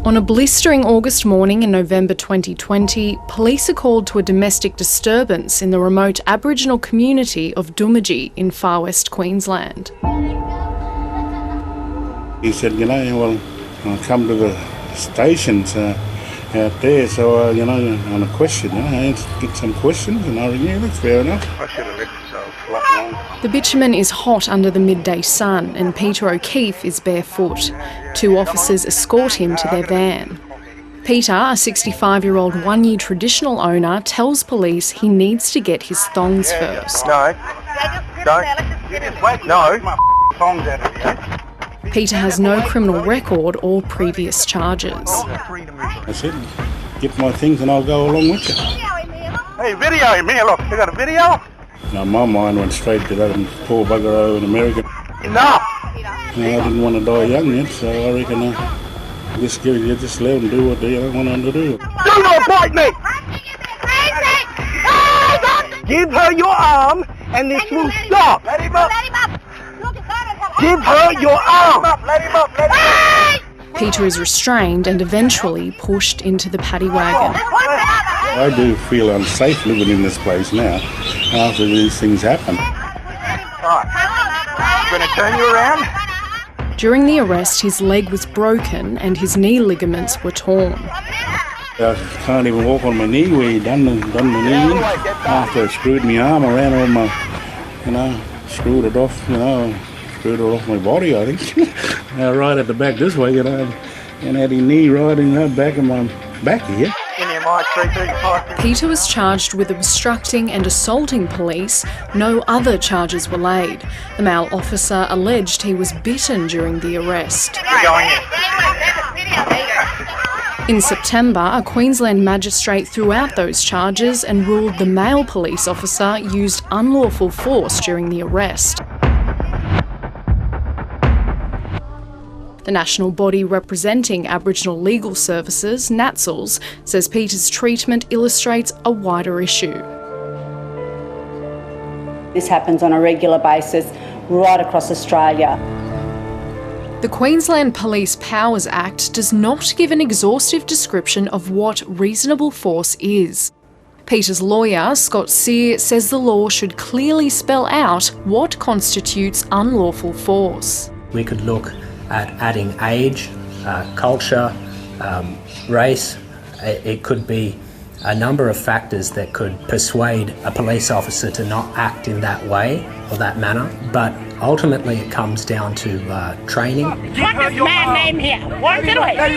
On a blistering August morning in November 2020, police are called to a domestic disturbance in the remote Aboriginal community of Doomadgee in far west Queensland. He said, well, I'll come to the stations out there, so, on a question, I get some questions, and I think, that's fair enough. I should have left myself flat long. The bitumen is hot under the midday sun, and Peter O'Keefe is barefoot. Two officers escort him to their van. Peter, a 65-year-old one-year traditional owner, tells police he needs to get his thongs first. No. Peter has no criminal record or previous charges. I said, get my things and I'll go along with you. Hey, video me, look, you got a video? Now, my mind went straight to that poor bugger over in America. No! I didn't want to die young yet, so I reckon just let them do what they want them to do. Do not bite me! Give her your arm and this will stop. Let him up. Give her your arm. Let him up. Peter is restrained and eventually pushed into the paddy wagon. I do feel unsafe living in this place now after these things happen. Right. I'm going to turn you around. During the arrest, his leg was broken and his knee ligaments were torn. I can't even walk on my knee where he done my knee in. After I screwed my arm around on my, screwed it off, screwed it off my body, I think. Right at the back this way, and had his knee right in the back of my back here. Peter was charged with obstructing and assaulting police. No other charges were laid. The male officer alleged he was bitten during the arrest. In September, a Queensland magistrate threw out those charges and ruled the male police officer used unlawful force during the arrest. The national body representing Aboriginal legal services, NATSLS, says Peter's treatment illustrates a wider issue. This happens on a regular basis right across Australia. The Queensland Police Powers Act does not give an exhaustive description of what reasonable force is. Peter's lawyer, Scott Sear, says the law should clearly spell out what constitutes unlawful force. We could look at adding age, culture, race. It could be a number of factors that could persuade a police officer to not act in that way or that manner, but ultimately it comes down to training. What does man name here? What does man name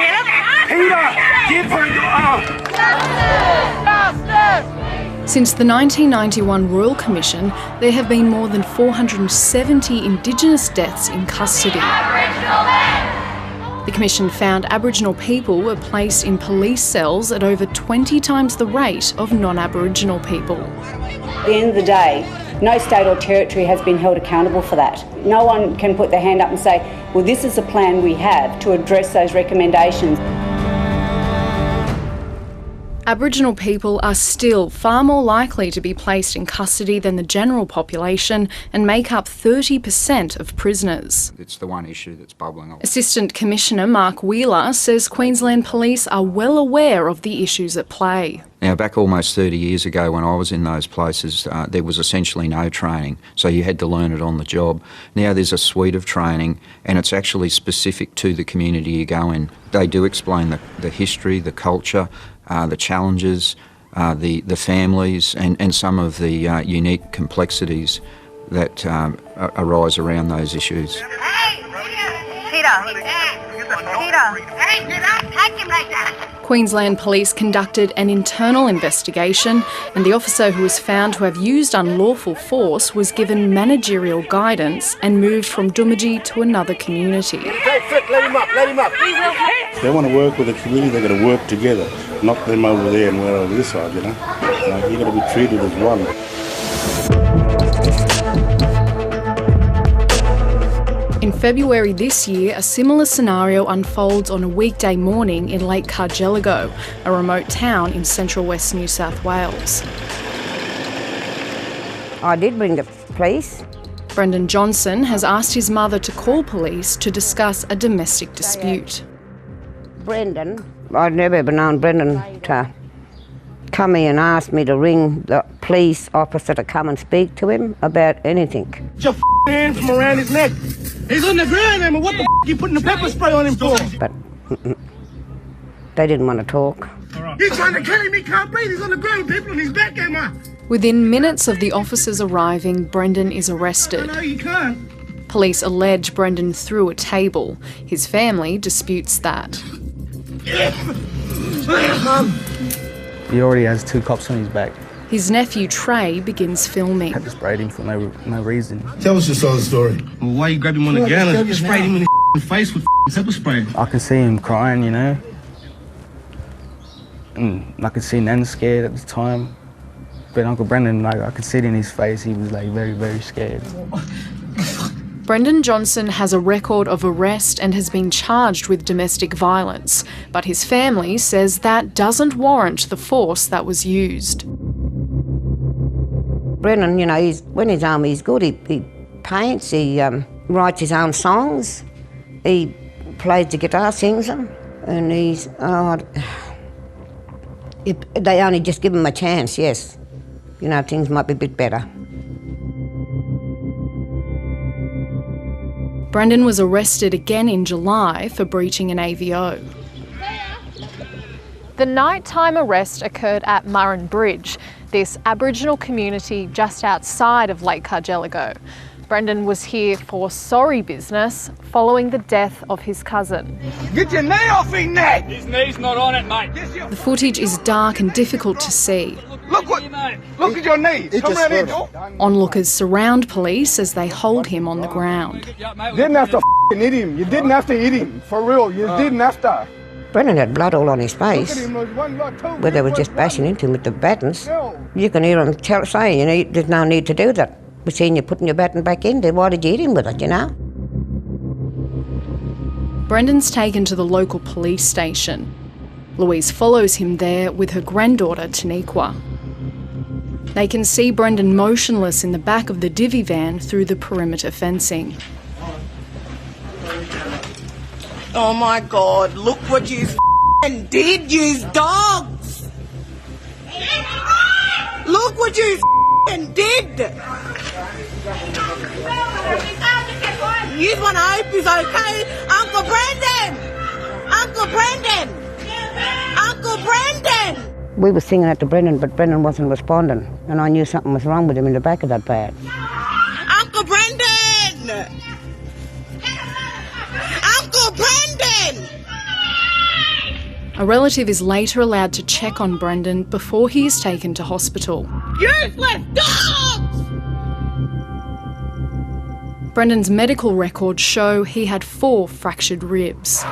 here? Peter, give her your arm. Since the 1991 Royal Commission, there have been more than 470 Indigenous deaths in custody. The Commission found Aboriginal people were placed in police cells at over 20 times the rate of non-Aboriginal people. At the end of the day, no state or territory has been held accountable for that. No one can put their hand up and say, well, this is a plan we have to address those recommendations. Aboriginal people are still far more likely to be placed in custody than the general population and make up 30% of prisoners. It's the one issue that's bubbling up. Assistant Commissioner Mark Wheeler says Queensland Police are well aware of the issues at play. Now, back almost 30 years ago when I was in those places, there was essentially no training, so you had to learn it on the job. Now there's a suite of training and it's actually specific to the community you go in. They do explain the history, the culture, the challenges, the families and some of the unique complexities that arise around those issues. Queensland Police conducted an internal investigation and the officer who was found to have used unlawful force was given managerial guidance and moved from Doomadgee to another community. Let him up. If they want to work with the community, they've got to work together, not them over there and we're over this side, You've got to be treated as one. In February this year, a similar scenario unfolds on a weekday morning in Lake Cargelligo, a remote town in central west New South Wales. I did bring the police Brendan Johnson has asked his mother to call police to discuss a domestic dispute. Brendan, I'd never ever known Brendan to come here and ask me to ring the police officer to come and speak to him about anything. Get your hand from around his neck. He's on the ground, Emma. What the you putting the pepper spray on him for? But they didn't want to talk. You're trying to kill him. He can't breathe. He's on the ground, people on his back, Emma. Within minutes of the officers arriving, Brendan is arrested. No, you can't. Police allege Brendan threw a table. His family disputes that. He already has 2 cops on his back. His nephew Trey begins filming. I just sprayed him for no reason. Tell us your side of the story. Well, why you grabbed him on the ground and sprayed him in the face with pepper spray? I could see him crying, you know. And I could see Nan scared at the time. But Uncle Brendan, like, I could see it in his face, he was like very, very scared. Brendan Johnson has a record of arrest and has been charged with domestic violence, but his family says that doesn't warrant the force that was used. Brendan, you know, when he's home, he's good. He paints, he writes his own songs, he plays the guitar, sings them, and they only just give him a chance, yes. You know, things might be a bit better. Brendan was arrested again in July for breaching an AVO. The nighttime arrest occurred at Murrin Bridge, this Aboriginal community just outside of Lake Cargelligo. Brendan was here for sorry business following the death of his cousin. Get your knee off his neck! His knee's not on it, mate. The footage is dark and difficult to see. Look at your knee. Come around here, Joe. Onlookers surround police as they hold him on the ground. You didn't have to hit him. You didn't have to hit him. For real, you didn't have to. Brendan had blood all on his face, where they were just bashing into him with the batons. You can hear him saying, you know, there's no need to do that. We're seeing you putting your baton back in there. Why did you hit him with it, you know? Brendan's taken to the local police station. Louise follows him there with her granddaughter, Taniqua. They can see Brendan motionless in the back of the divvy van through the perimeter fencing. Oh my God, look what you did, you dogs! Look what you did! You want to hope he's okay? Uncle Brendan! Uncle Brendan! Uncle Brendan! We were singing it to Brendan, but Brendan wasn't responding, and I knew something was wrong with him in the back of that van. Uncle Brendan! Uncle Brendan! A relative is later allowed to check on Brendan before he is taken to hospital. Useless dogs! Brendan's medical records show he had 4 fractured ribs.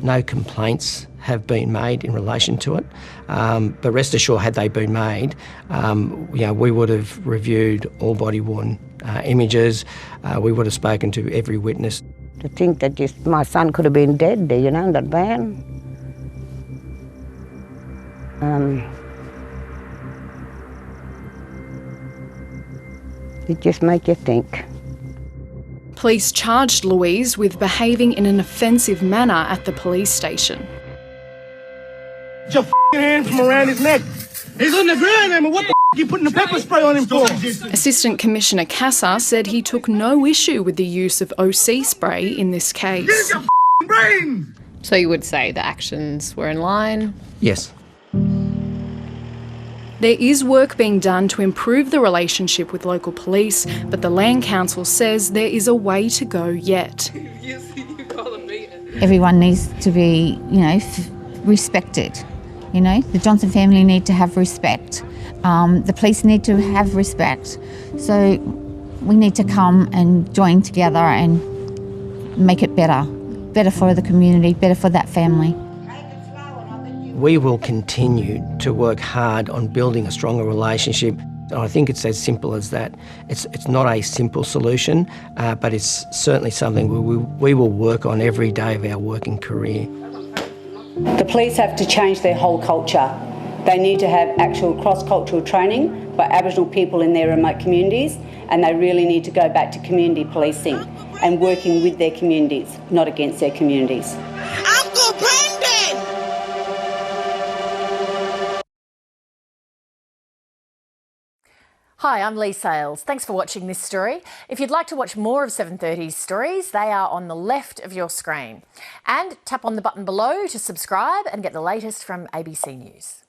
No complaints have been made in relation to it, but rest assured, had they been made, we would have reviewed all body-worn images. We would have spoken to every witness. To think that just my son could have been dead there, you know, in that van. It just makes you think. Police charged Louise with behaving in an offensive manner at the police station. Get your hand from around his neck. He's on the ground, Emma. What the you putting the pepper spray on him for? Assistant Commissioner Casa said he took no issue with the use of OC spray in this case. Get your brain! So you would say the actions were in line? Yes. There is work being done to improve the relationship with local police, but the Land Council says there is a way to go yet. Everyone needs to be, respected. The Johnson family need to have respect. The police need to have respect. So we need to come and join together and make it better. Better for the community, better for that family. We will continue to work hard on building a stronger relationship. I think it's as simple as that. It's not a simple solution, but it's certainly something we will work on every day of our working career. The police have to change their whole culture. They need to have actual cross-cultural training by Aboriginal people in their remote communities, and they really need to go back to community policing and working with their communities, not against their communities. Uncle Brendan! Hi, I'm Lee Sales. Thanks for watching this story. If you'd like to watch more of 730's stories, they are on the left of your screen. And tap on the button below to subscribe and get the latest from ABC News.